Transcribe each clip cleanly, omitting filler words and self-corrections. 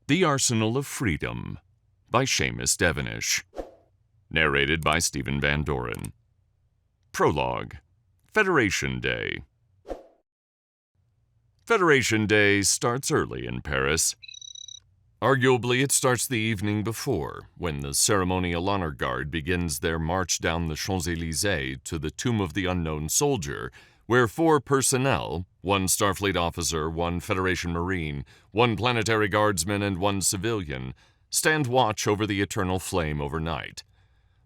The Arsenal of Freedom by Seamus Devenish. Narrated by Stephen Van Doren. Prologue. Federation Day. Federation Day starts early in Paris. Arguably, it starts the evening before, when the ceremonial honor guard begins their march down the Champs-Élysées to the Tomb of the Unknown Soldier, where 4 personnel, 1 Starfleet officer, 1 Federation Marine, 1 planetary guardsman, and 1 civilian, stand watch over the eternal flame overnight.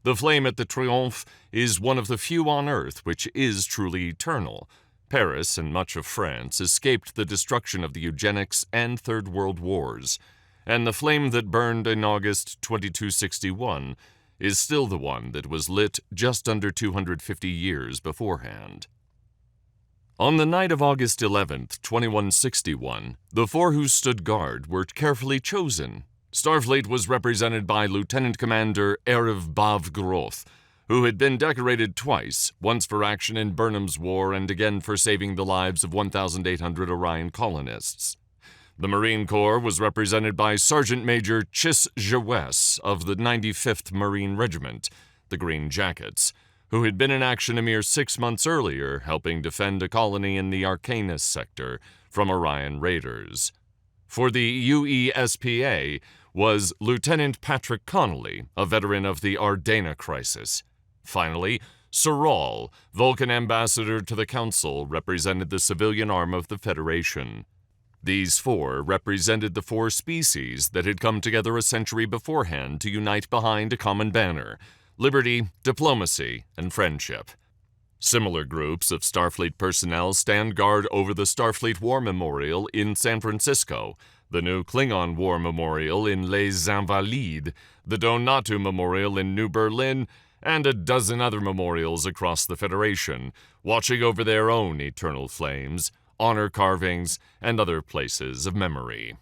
The flame at the Triomphe is one of the few on Earth which is truly eternal. Paris and much of France escaped the destruction of the eugenics and Third World Wars, and the flame that burned in August 2261 is still the one that was lit just under 250 years beforehand. On the night of August 11th, 2161, the 4 who stood guard were carefully chosen. Starfleet was represented by Lieutenant Commander Erev Bav-Groth, who had been decorated twice, once for action in Burnham's War and again for saving the lives of 1,800 Orion colonists. The Marine Corps was represented by Sergeant Major Chis Jewess of the 95th Marine Regiment, the Green Jackets, who had been in action a mere 6 months earlier, helping defend a colony in the Arcanus sector from Orion raiders. For the UESPA was Lieutenant Patrick Connolly, a veteran of the Ardena crisis. Finally, Sorrel, Vulcan ambassador to the Council, represented the civilian arm of the Federation. These 4 represented the 4 species that had come together a century beforehand to unite behind a common banner: liberty, diplomacy, and friendship. Similar groups of Starfleet personnel stand guard over the Starfleet War Memorial in San Francisco, the new Klingon War Memorial in Les Invalides, the Donatu Memorial in New Berlin, and a dozen other memorials across the Federation, watching over their own eternal flames, honor carvings, and other places of memory.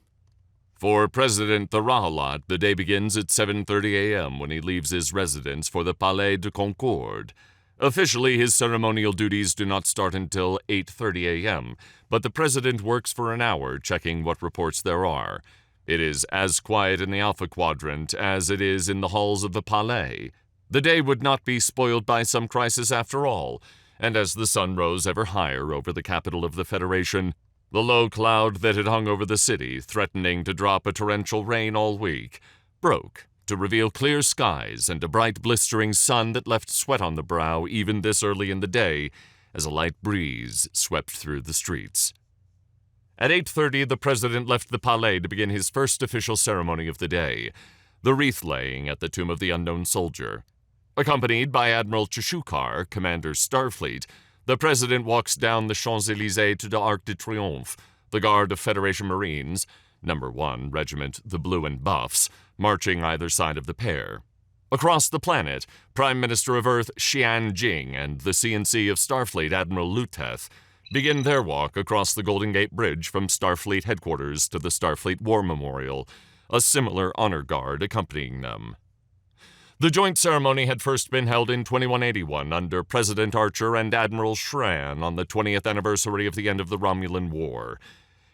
For President Tharahalat, the day begins at 7:30 a.m. when he leaves his residence for the Palais de Concorde. Officially, his ceremonial duties do not start until 8:30 a.m., but the president works for an hour checking what reports there are. It is as quiet in the Alpha Quadrant as it is in the halls of the Palais. The day would not be spoiled by some crisis after all, and as the sun rose ever higher over the capital of the Federation, the low cloud that had hung over the city, threatening to drop a torrential rain all week, broke to reveal clear skies and a bright blistering sun that left sweat on the brow even this early in the day as a light breeze swept through the streets. At 8:30, the president left the Palais to begin his first official ceremony of the day, the wreath-laying at the Tomb of the Unknown Soldier. Accompanied by Admiral Cheshukar, Commander Starfleet, the president walks down the Champs-Élysées to the Arc de Triomphe, the guard of Federation Marines, No. 1 Regiment, the Blue and Buffs, marching either side of the pair. Across the planet, Prime Minister of Earth Xian Jing and the CNC of Starfleet Admiral Luteth begin their walk across the Golden Gate Bridge from Starfleet headquarters to the Starfleet War Memorial, a similar honor guard accompanying them. The joint ceremony had first been held in 2181 under President Archer and Admiral Shran on the 20th anniversary of the end of the Romulan War.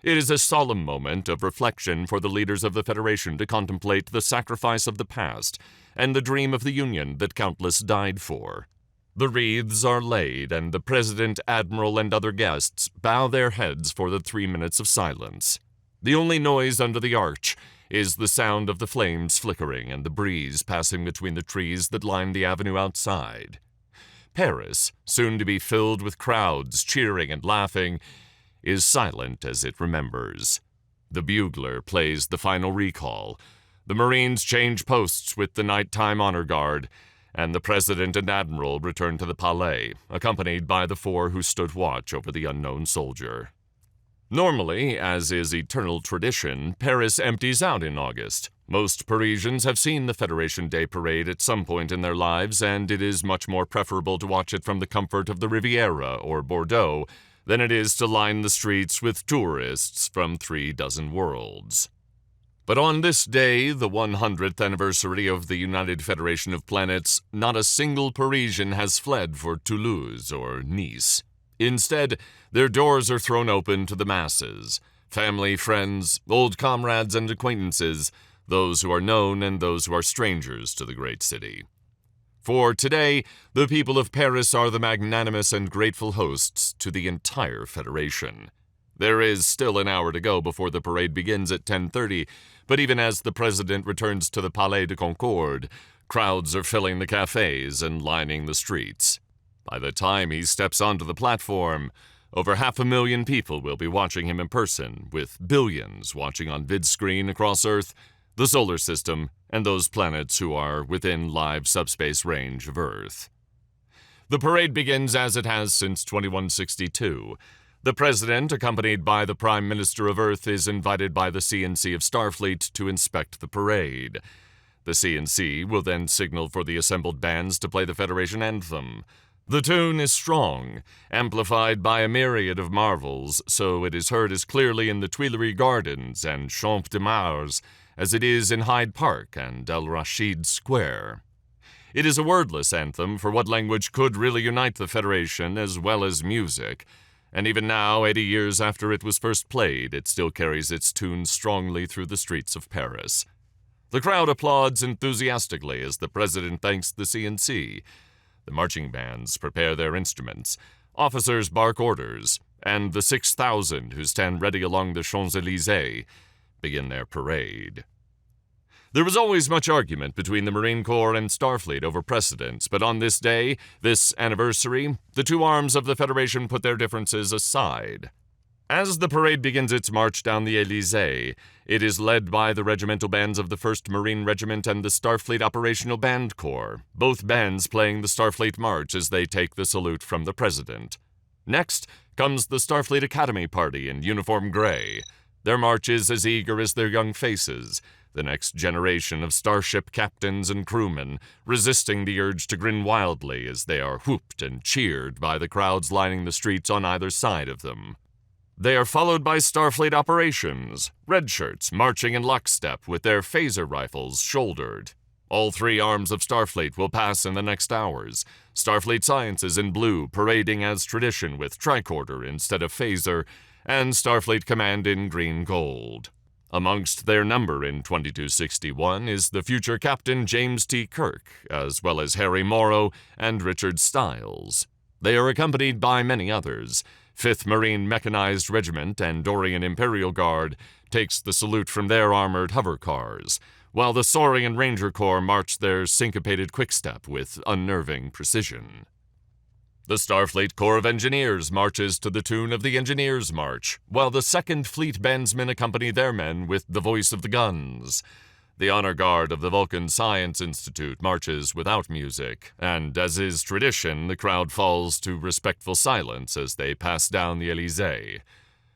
It is a solemn moment of reflection for the leaders of the Federation to contemplate the sacrifice of the past and the dream of the Union that countless died for. The wreaths are laid, and the President, Admiral, and other guests bow their heads for the 3 minutes of silence. The only noise under the arch is the sound of the flames flickering and the breeze passing between the trees that line the avenue outside. Paris, soon to be filled with crowds cheering and laughing, is silent as it remembers. The bugler plays the final recall. The Marines change posts with the nighttime honor guard, and the President and Admiral return to the Palais, accompanied by the 4 who stood watch over the unknown soldier. Normally, as is eternal tradition, Paris empties out in August. Most Parisians have seen the Federation Day Parade at some point in their lives, and it is much more preferable to watch it from the comfort of the Riviera or Bordeaux than it is to line the streets with tourists from 36 worlds. But on this day, the 100th anniversary of the United Federation of Planets, not a single Parisian has fled for Toulouse or Nice. Instead, their doors are thrown open to the masses. family, friends, old comrades and acquaintances, those who are known and those who are strangers to the great city. For today, the people of Paris are the magnanimous and grateful hosts to the entire Federation. There is still an hour to go before the parade begins at 10:30, but even as the president returns to the Palais de Concorde, crowds are filling the cafes and lining the streets. By the time he steps onto the platform, over 500,000 people will be watching him in person, with billions watching on vidscreen across Earth, the solar system, and those planets who are within live subspace range of Earth. The parade begins as it has since 2162. The President, accompanied by the Prime Minister of Earth, is invited by the CNC of Starfleet to inspect the parade. The CNC will then signal for the assembled bands to play the Federation anthem. The tune is strong, amplified by a myriad of marvels, so it is heard as clearly in the Tuileries Gardens and Champ de Mars as it is in Hyde Park and El Rashid Square. It is a wordless anthem, for what language could really unite the Federation as well as music? And even now, 80 years after it was first played, it still carries its tune strongly through the streets of Paris. The crowd applauds enthusiastically as the President thanks the CNC. The marching bands prepare their instruments, officers bark orders, and the 6,000 who stand ready along the Champs-Élysées begin their parade. There was always much argument between the Marine Corps and Starfleet over precedence, but on this day, this anniversary, the two arms of the Federation put their differences aside. As the parade begins its march down the Élysée, it is led by the regimental bands of the 1st Marine Regiment and the Starfleet Operational Band Corps, both bands playing the Starfleet March as they take the salute from the President. Next comes the Starfleet Academy Party in uniform gray. Their march is as eager as their young faces, the next generation of starship captains and crewmen, resisting the urge to grin wildly as they are whooped and cheered by the crowds lining the streets on either side of them. They are followed by Starfleet Operations, red shirts marching in lockstep with their phaser rifles shouldered. All three arms of Starfleet will pass in the next hours. Starfleet Sciences in blue, parading as tradition with tricorder instead of phaser, and Starfleet Command in green-gold. Amongst their number in 2261 is the future Captain James T. Kirk, as well as Harry Morrow and Richard Stiles. They are accompanied by many others. 5th Marine Mechanized Regiment and Dorian Imperial Guard takes the salute from their armored hover cars, while the Saurian Ranger Corps march their syncopated quickstep with unnerving precision. The Starfleet Corps of Engineers marches to the tune of the Engineers' March, while the 2nd Fleet bandsmen accompany their men with the voice of the guns. The Honor Guard of the Vulcan Science Institute marches without music, and, as is tradition, the crowd falls to respectful silence as they pass down the Élysée.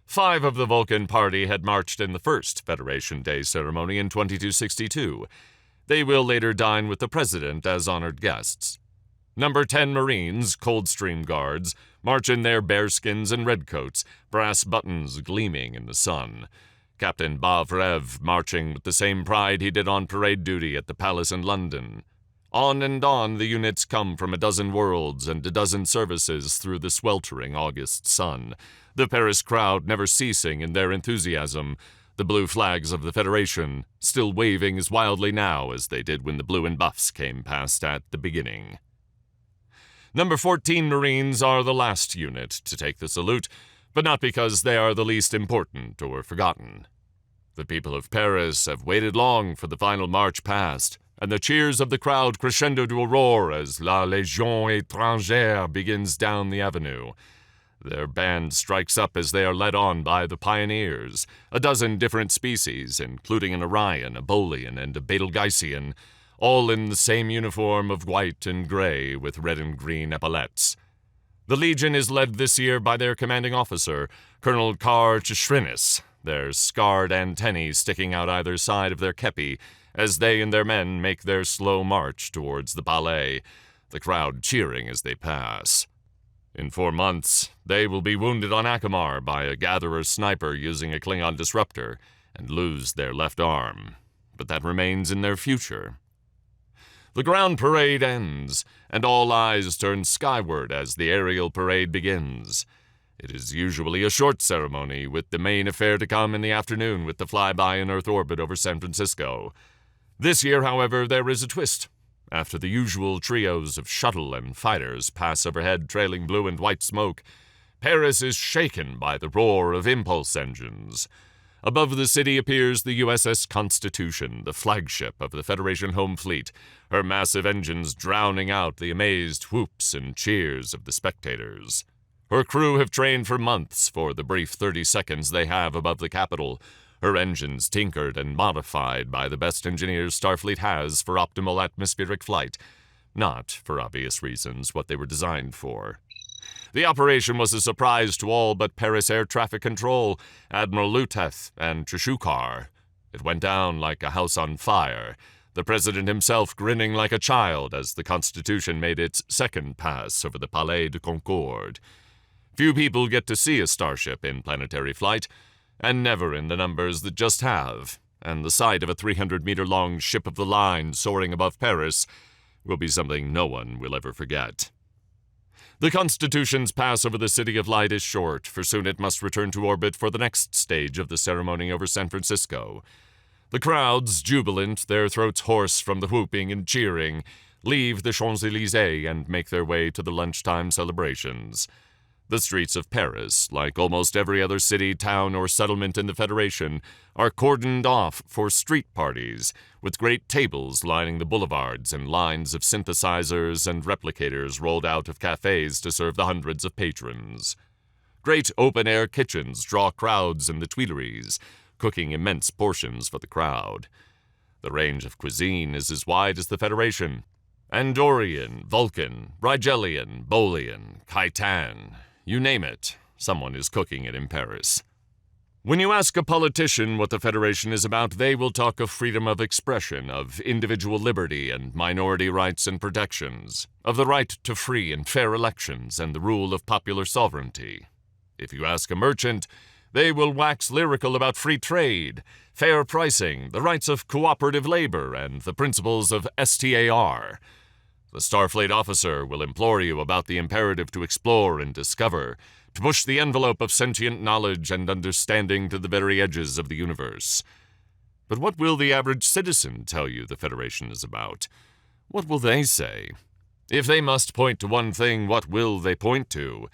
5 of the Vulcan party had marched in the first Federation Day ceremony in 2262. They will later dine with the President as honored guests. Number 10 Marines, Coldstream Guards, march in their bearskins and redcoats, brass buttons gleaming in the sun. Captain Bavrev marching with the same pride he did on parade duty at the Palace in London. On and on the units come from a dozen worlds and a dozen services through the sweltering August sun, the Paris crowd never ceasing in their enthusiasm, the blue flags of the Federation still waving as wildly now as they did when the blue and buffs came past at the beginning. Number 14 Marines are the last unit to take the salute, but not because they are the least important or forgotten. The people of Paris have waited long for the final march past, and the cheers of the crowd crescendo to a roar as La Légion Étrangère begins down the avenue. Their band strikes up as they are led on by the pioneers, a dozen different species, including an Orion, a Bolian, and a Betelgeuseian, all in the same uniform of white and gray with red and green epaulettes. The Legion is led this year by their commanding officer, Colonel Kar Chishrinis, their scarred antennae sticking out either side of their kepi as they and their men make their slow march towards the Palais, the crowd cheering as they pass. In 4 months, they will be wounded on Akamar by a gatherer sniper using a Klingon disruptor and lose their left arm, but that remains in their future. The ground parade ends, and all eyes turn skyward as the aerial parade begins. It is usually a short ceremony, with the main affair to come in the afternoon with the flyby in Earth orbit over San Francisco. This year, however, there is a twist. After the usual trios of shuttle and fighters pass overhead trailing blue and white smoke, Paris is shaken by the roar of impulse engines. Above the city appears the USS Constitution, the flagship of the Federation home fleet, her massive engines drowning out the amazed whoops and cheers of the spectators. Her crew have trained for months for the brief 30 seconds they have above the Capitol, her engines tinkered and modified by the best engineers Starfleet has for optimal atmospheric flight, not, for obvious reasons, what they were designed for. The operation was a surprise to all but Paris Air Traffic Control, Admiral Luteth, and Trishukar. It went down like a house on fire, the president himself grinning like a child as the Constitution made its second pass over the Palais de Concorde. Few people get to see a starship in planetary flight, and never in the numbers that just have, and the sight of a 300-meter-long ship of the line soaring above Paris will be something no one will ever forget. The Constitution's pass over the City of Light is short, for soon it must return to orbit for the next stage of the ceremony over San Francisco. The crowds, jubilant, their throats hoarse from the whooping and cheering, leave the Champs-Élysées and make their way to the lunchtime celebrations. The streets of Paris, like almost every other city, town, or settlement in the Federation, are cordoned off for street parties, with great tables lining the boulevards and lines of synthesizers and replicators rolled out of cafes to serve the hundreds of patrons. Great open-air kitchens draw crowds in the Tuileries, cooking immense portions for the crowd. The range of cuisine is as wide as the Federation. Andorian, Vulcan, Rigelian, Bolian, Khitan. You name it, someone is cooking it in Paris. When you ask a politician what the Federation is about, they will talk of freedom of expression, of individual liberty and minority rights and protections, of the right to free and fair elections and the rule of popular sovereignty. If you ask a merchant, they will wax lyrical about free trade, fair pricing, the rights of cooperative labor, and the principles of STAR. The Starfleet officer will implore you about the imperative to explore and discover, to push the envelope of sentient knowledge and understanding to the very edges of the universe. But what will the average citizen tell you the Federation is about? What will they say? If they must point to one thing, what will they point to?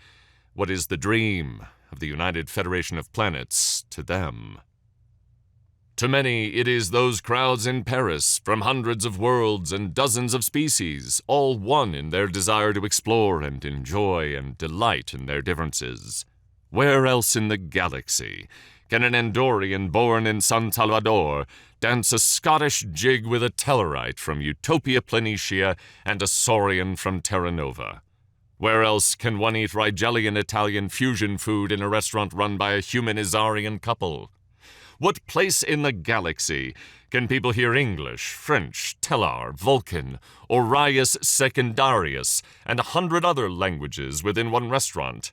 What is the dream of the United Federation of Planets to them? To many, it is those crowds in Paris, from hundreds of worlds and dozens of species, all one in their desire to explore and enjoy and delight in their differences. Where else in the galaxy can an Andorian born in San Salvador dance a Scottish jig with a Tellarite from Utopia Planitia and a Saurian from Terra Nova? Where else can one eat Rigelian Italian fusion food in a restaurant run by a human Izarian couple? What place in the galaxy can people hear English, French, Tellar, Vulcan, Orius Secundarius, and 100 other languages within one restaurant?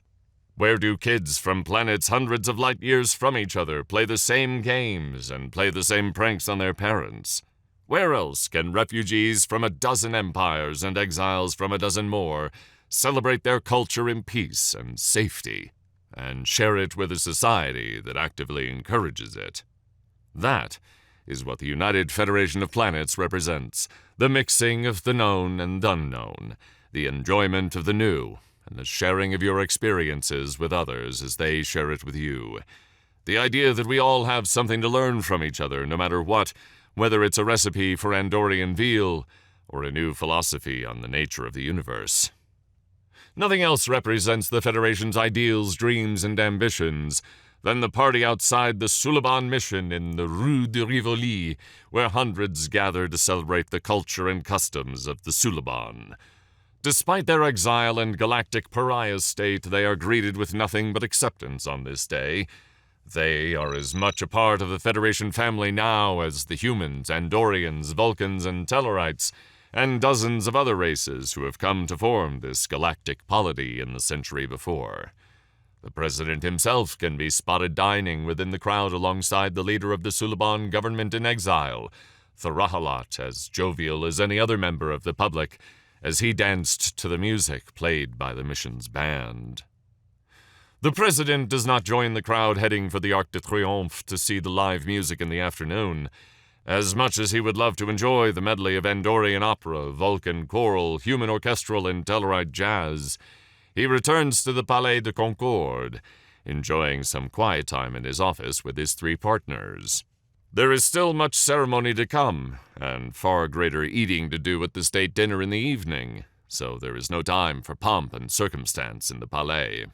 Where do kids from planets hundreds of light years from each other play the same games and play the same pranks on their parents? Where else can refugees from a dozen empires and exiles from a dozen more celebrate their culture in peace and safety, and share it with a society that actively encourages it? That is what the United Federation of Planets represents, the mixing of the known and unknown, the enjoyment of the new, and the sharing of your experiences with others as they share it with you. The idea that we all have something to learn from each other, no matter what, whether it's a recipe for Andorian veal or a new philosophy on the nature of the universe. Nothing else represents the Federation's ideals, dreams, and ambitions than the party outside the Suliban mission in the Rue de Rivoli, where hundreds gather to celebrate the culture and customs of the Suliban. Despite their exile and galactic pariah state, they are greeted with nothing but acceptance on this day. They are as much a part of the Federation family now as the humans, Andorians, Vulcans, and Tellarites, and dozens of other races who have come to form this galactic polity in the century before. The president himself can be spotted dining within the crowd alongside the leader of the Suliban government in exile, Tharahalat, as jovial as any other member of the public, as he danced to the music played by the mission's band. The President does not join the crowd heading for the Arc de Triomphe to see the live music in the afternoon. As much as he would love to enjoy the medley of Andorian opera, Vulcan choral, human orchestral, and Telluride jazz, he returns to the Palais de Concorde, enjoying some quiet time in his office with his 3 partners. There is still much ceremony to come, and far greater eating to do at the state dinner in the evening, so there is no time for pomp and circumstance in the Palais.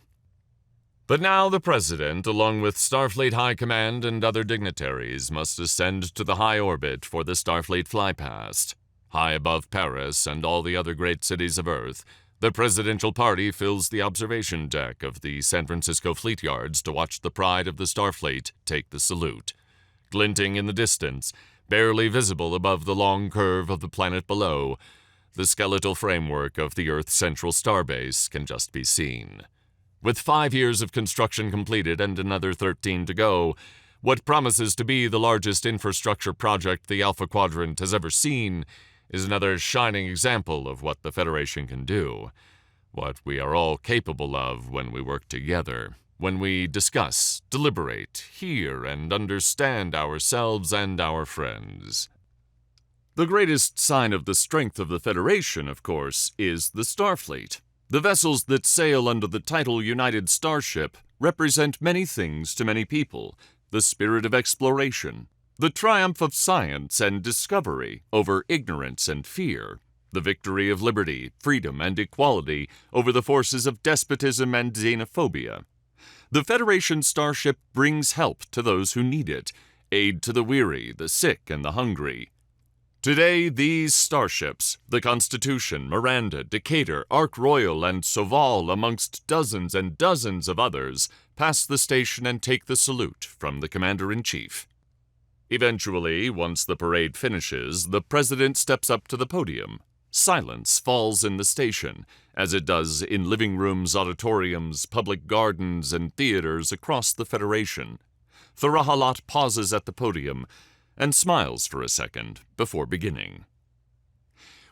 But now the President, along with Starfleet High Command and other dignitaries, must ascend to the high orbit for the Starfleet flypast. High above Paris and all the other great cities of Earth, the presidential party fills the observation deck of the San Francisco Fleet Yards to watch the pride of the Starfleet take the salute. Glinting in the distance, barely visible above the long curve of the planet below, the skeletal framework of the Earth's central starbase can just be seen. With 5 years of construction completed and another 13 to go, what promises to be the largest infrastructure project the Alpha Quadrant has ever seen is another shining example of what the Federation can do, what we are all capable of when we work together, when we discuss, deliberate, hear, and understand ourselves and our friends. The greatest sign of the strength of the Federation, of course, is the Starfleet. The vessels that sail under the title United Starship represent many things to many people: the spirit of exploration, the triumph of science and discovery over ignorance and fear, the victory of liberty, freedom, and equality over the forces of despotism and xenophobia. The Federation Starship brings help to those who need it, aid to the weary, the sick, and the hungry. Today, these starships, the Constitution, Miranda, Decatur, Ark Royal, and Soval, amongst dozens and dozens of others, pass the station and take the salute from the Commander-in-Chief. Eventually, once the parade finishes, the President steps up to the podium. Silence falls in the station, as it does in living rooms, auditoriums, public gardens, and theaters across the Federation. Tharahalat pauses at the podium and smiles for a second before beginning.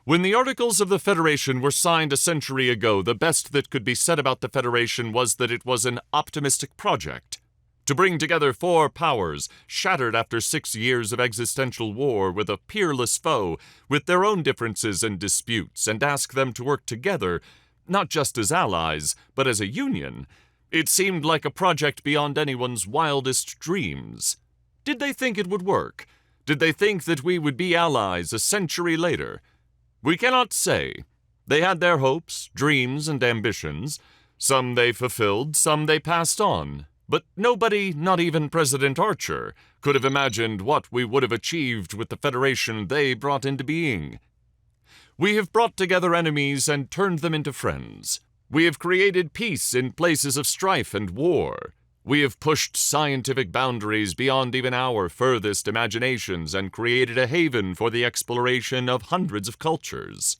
When the Articles of the Federation were signed a century ago, the best that could be said about the Federation was that it was an optimistic project. To bring together 4 powers, shattered after 6 years of existential war with a peerless foe, with their own differences and disputes, and ask them to work together, not just as allies, but as a union, it seemed like a project beyond anyone's wildest dreams. Did they think it would work? Did they think that we would be allies a century later? We cannot say. They had their hopes, dreams, and ambitions. Some they fulfilled, some they passed on. But nobody, not even President Archer, could have imagined what we would have achieved with the Federation they brought into being. We have brought together enemies and turned them into friends. We have created peace in places of strife and war. We have pushed scientific boundaries beyond even our furthest imaginations and created a haven for the exploration of hundreds of cultures.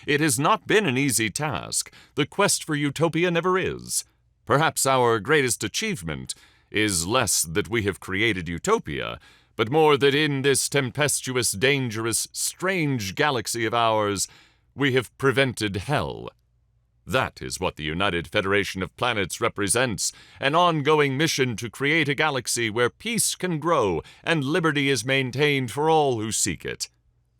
It has not been an easy task. The quest for utopia never is. Perhaps our greatest achievement is less that we have created utopia, but more that in this tempestuous, dangerous, strange galaxy of ours, we have prevented hell. That is what the United Federation of Planets represents, an ongoing mission to create a galaxy where peace can grow and liberty is maintained for all who seek it.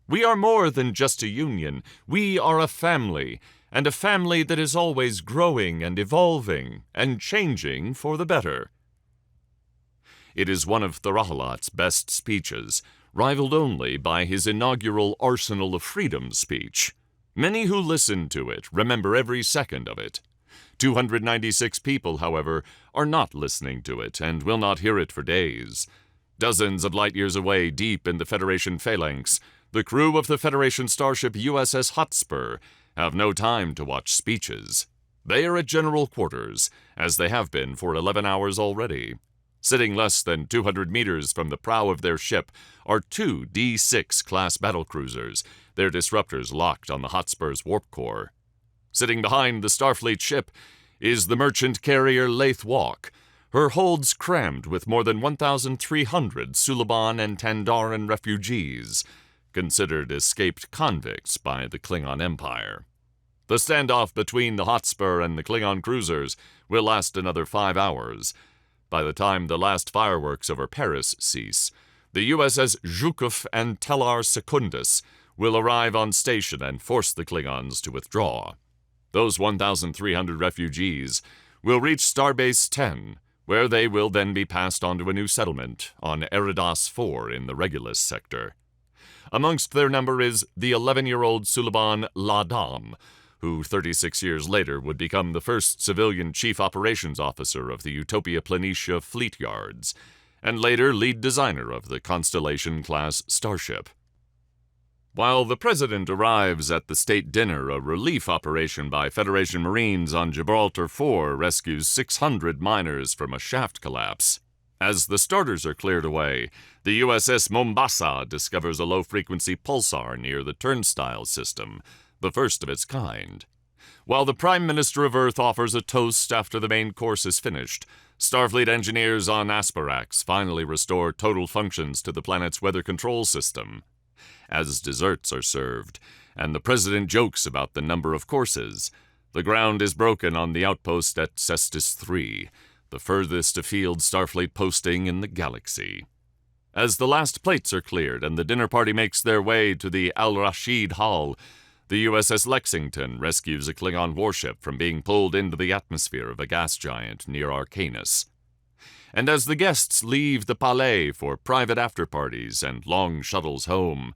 We are more than just a union. We are a family, and a family that is always growing and evolving and changing for the better. It is one of Tharahalat's best speeches, rivaled only by his inaugural Arsenal of Freedom speech. Many who listen to it remember every second of it. 296 people, however, are not listening to it and will not hear it for days. Dozens of light years away, deep in the Federation phalanx, the crew of the Federation starship USS Hotspur have no time to watch speeches. They are at general quarters, as they have been for 11 hours already. Sitting less than 200 meters from the prow of their ship are 2 D6-class battlecruisers, their disruptors locked on the Hotspur's warp core. Sitting behind the Starfleet ship is the merchant carrier Laith Walk, her holds crammed with more than 1,300 Suliban and Tandaran refugees, considered escaped convicts by the Klingon Empire. The standoff between the Hotspur and the Klingon cruisers will last another 5 hours. By the time the last fireworks over Paris cease, the USS Zhukov and Telar Secundus will arrive on station and force the Klingons to withdraw. Those 1,300 refugees will reach Starbase 10, where they will then be passed on to a new settlement on Eridas 4 in the Regulus sector. Amongst their number is the 11-year-old Suliban Ladam, who 36 years later would become the first civilian chief operations officer of the Utopia Planitia Fleet Yards, and later lead designer of the Constellation-class starship. While the president arrives at the state dinner, a relief operation by Federation Marines on Gibraltar 4 rescues 600 miners from a shaft collapse. As the starters are cleared away, the USS Mombasa discovers a low-frequency pulsar near the turnstile system, the first of its kind. While the Prime Minister of Earth offers a toast after the main course is finished, Starfleet engineers on Asparax finally restore total functions to the planet's weather control system. As desserts are served, and the president jokes about the number of courses, the ground is broken on the outpost at Cestus 3, the furthest afield Starfleet posting in the galaxy. As the last plates are cleared and the dinner party makes their way to the Al-Rashid Hall, the USS Lexington rescues a Klingon warship from being pulled into the atmosphere of a gas giant near Arcanus. And as the guests leave the Palais for private after-parties and long shuttles home,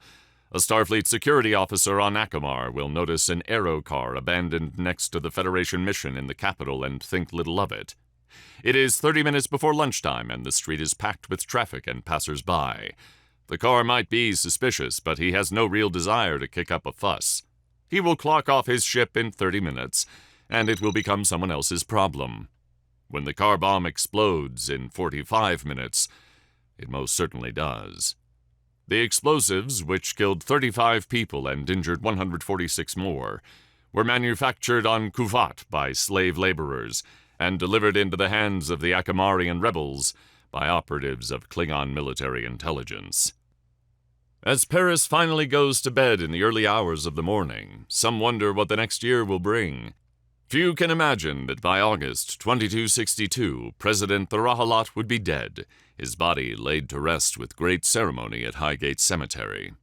a Starfleet security officer on Akamar will notice an aerocar abandoned next to the Federation mission in the capital and think little of it. It is 30 minutes before lunchtime, and the street is packed with traffic and passers-by. The car might be suspicious, but he has no real desire to kick up a fuss. He will clock off his ship in 30 minutes, and it will become someone else's problem. When the car bomb explodes in 45 minutes, it most certainly does. The explosives, which killed 35 people and injured 146 more, were manufactured on Kuvat by slave laborers and delivered into the hands of the Akamarian rebels by operatives of Klingon military intelligence. As Paris finally goes to bed in the early hours of the morning, some wonder what the next year will bring. Few can imagine that by August 2262, President Tharahalat would be dead, his body laid to rest with great ceremony at Highgate Cemetery.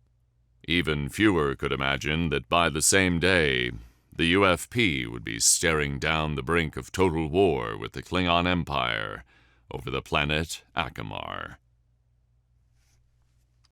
Even fewer could imagine that by the same day, the UFP would be staring down the brink of total war with the Klingon Empire over the planet Akamar.